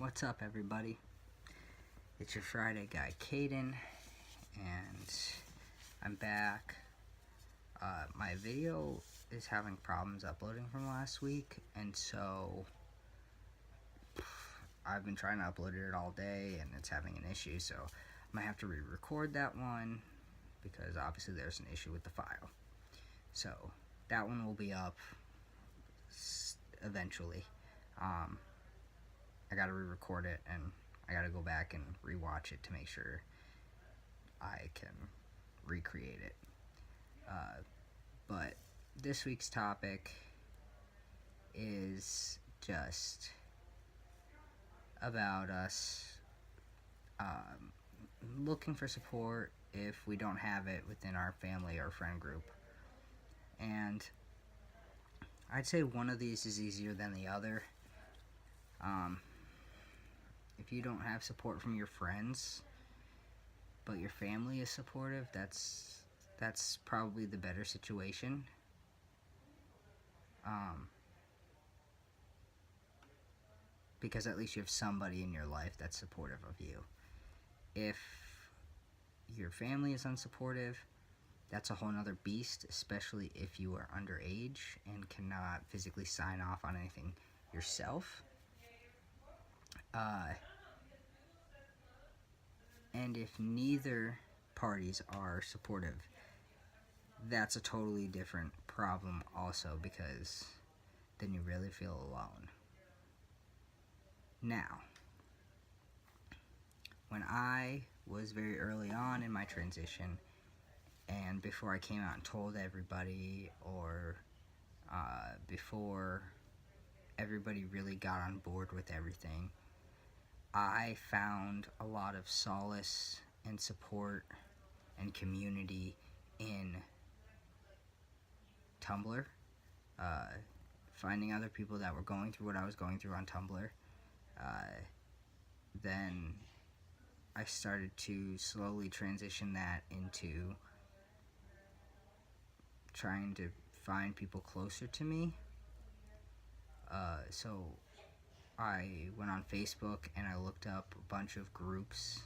What's up, everybody? It's your Friday guy, Kaiden, and I'm back. My video is having problems uploading from last week, and so I've been trying to upload it all day, and it's having an issue, so I might have to re-record that one, because obviously there's an issue with the file. So, that one will be up eventually. I gotta re-record it, and I gotta go back and re-watch it to make sure I can recreate it. But this week's topic is just about us looking for support if we don't have it within our family or friend group. And I'd say one of these is easier than the other. If you don't have support from your friends, but your family is supportive, that's probably the better situation. Because at least you have somebody in your life that's supportive of you. If your family is unsupportive, that's a whole nother beast, especially if you are underage and cannot physically sign off on anything yourself. And if neither parties are supportive, that's a totally different problem also, because then you really feel alone. Now, when I was very early on in my transition, and before I came out and told everybody, or before everybody really got on board with everything, I found a lot of solace and support and community in Tumblr, finding other people that were going through what I was going through on Tumblr. Then I started to slowly transition that into trying to find people closer to me. So I went on Facebook and I looked up a bunch of groups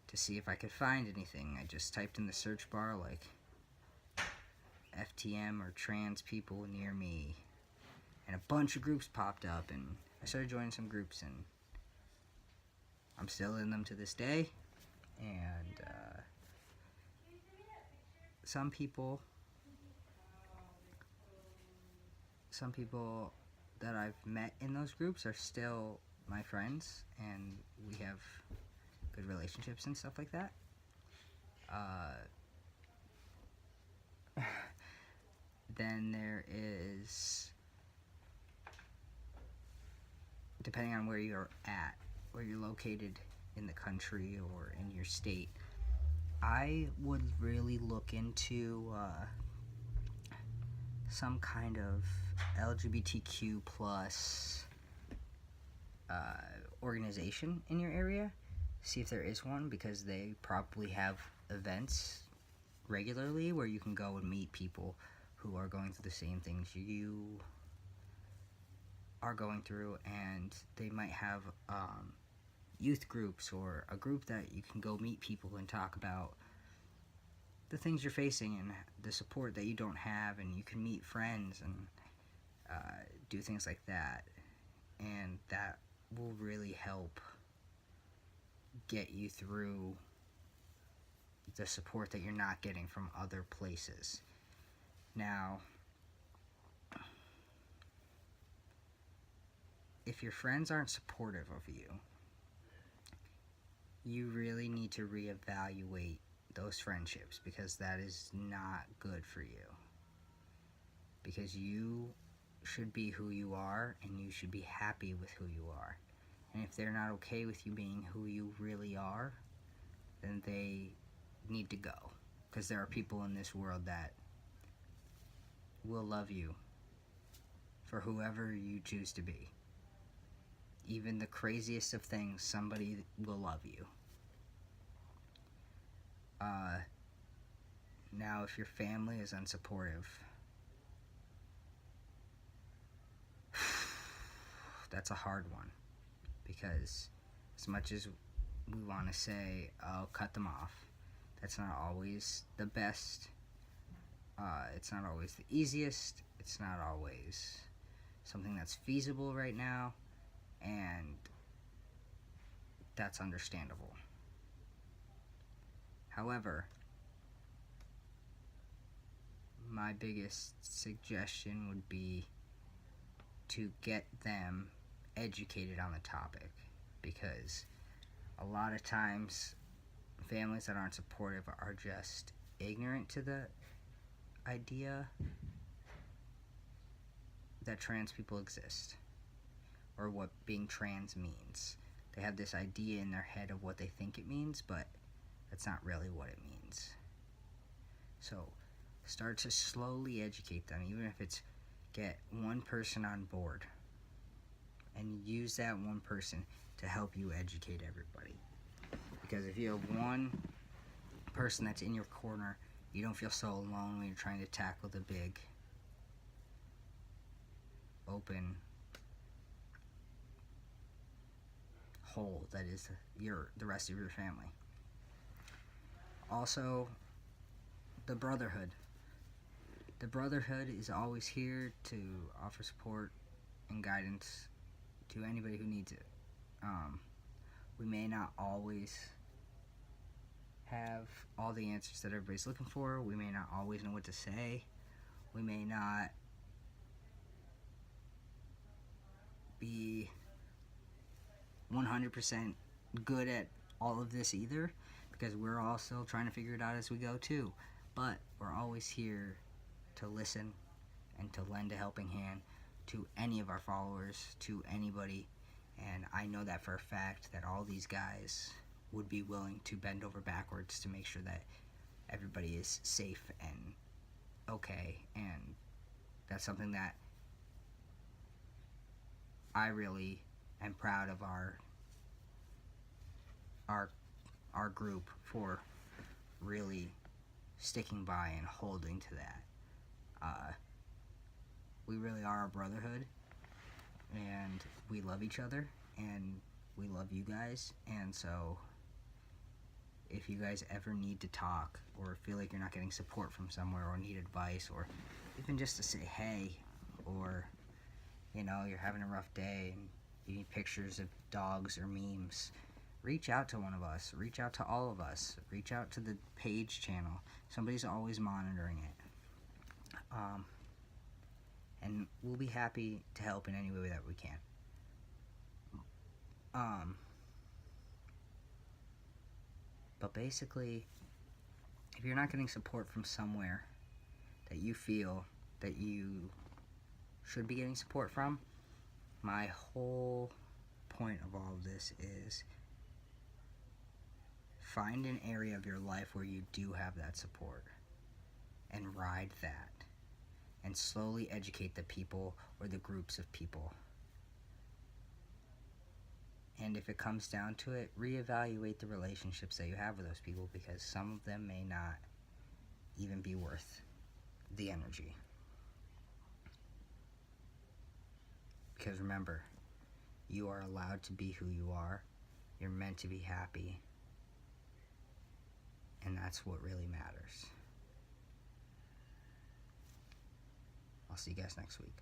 to see if I could find anything. I just typed in the search bar like FTM or trans people near me, and a bunch of groups popped up, and I started joining some groups, and I'm still in them to this day. And some people that I've met in those groups are still my friends, and we have good relationships and stuff like that. Then there is, depending on where you're at, where you're located in the country or in your state, I would really look into some kind of LGBTQ plus organization in your area. See if there is one, because they probably have events regularly where you can go and meet people who are going through the same things you are going through, and they might have youth groups or a group that you can go meet people and talk about the things you're facing and the support that you don't have, and you can meet friends and do things like that, and that will really help get you through the support that you're not getting from other places. Now, if your friends aren't supportive of you, you really need to reevaluate those friendships, because that is not good for you. Because you should be who you are, and you should be happy with who you are. And if they're not okay with you being who you really are, then they need to go. Because there are people in this world that will love you for whoever you choose to be. Even the craziest of things, somebody will love you. Now, if your family is unsupportive, that's a hard one, because as much as we want to say, oh, cut them off, that's not always the best. It's not always the easiest. It's not always something that's feasible right now, and that's understandable. However, my biggest suggestion would be to get them educated on the topic, because a lot of times families that aren't supportive are just ignorant to the idea that trans people exist, or what being trans means. They have this idea in their head of what they think it means, but that's not really what it means. So start to slowly educate them, even if it's get one person on board, and use that one person to help you educate everybody. Because if you have one person that's in your corner, you don't feel so alone when you're trying to tackle the big open hole that is the rest of your family. Also, the brotherhood. The brotherhood is always here to offer support and guidance to anybody who needs it. We may not always have all the answers that everybody's looking for. We may not always know what to say. We may not be 100% good at all of this either, because we're all still trying to figure it out as we go too. But we're always here to listen and to lend a helping hand to any of our followers, to anybody. And I know that for a fact that all these guys would be willing to bend over backwards to make sure that everybody is safe and okay. And that's something that I really am proud of our group for really sticking by and holding to that. We really are a brotherhood, and we love each other, and we love you guys. And so if you guys ever need to talk, or feel like you're not getting support from somewhere, or need advice, or even just to say hey, or you're having a rough day and you need pictures of dogs or memes, reach out to one of us. Reach out to all of us. Reach out to the page channel. Somebody's always monitoring it. And we'll be happy to help in any way that we can. But basically, if you're not getting support from somewhere that you feel that you should be getting support from, my whole point of all of this is find an area of your life where you do have that support, and ride that, and slowly educate the people or the groups of people. And if it comes down to it, reevaluate the relationships that you have with those people, because some of them may not even be worth the energy. Because remember, you are allowed to be who you are. You're meant to be happy. And that's what really matters. I'll see you guys next week.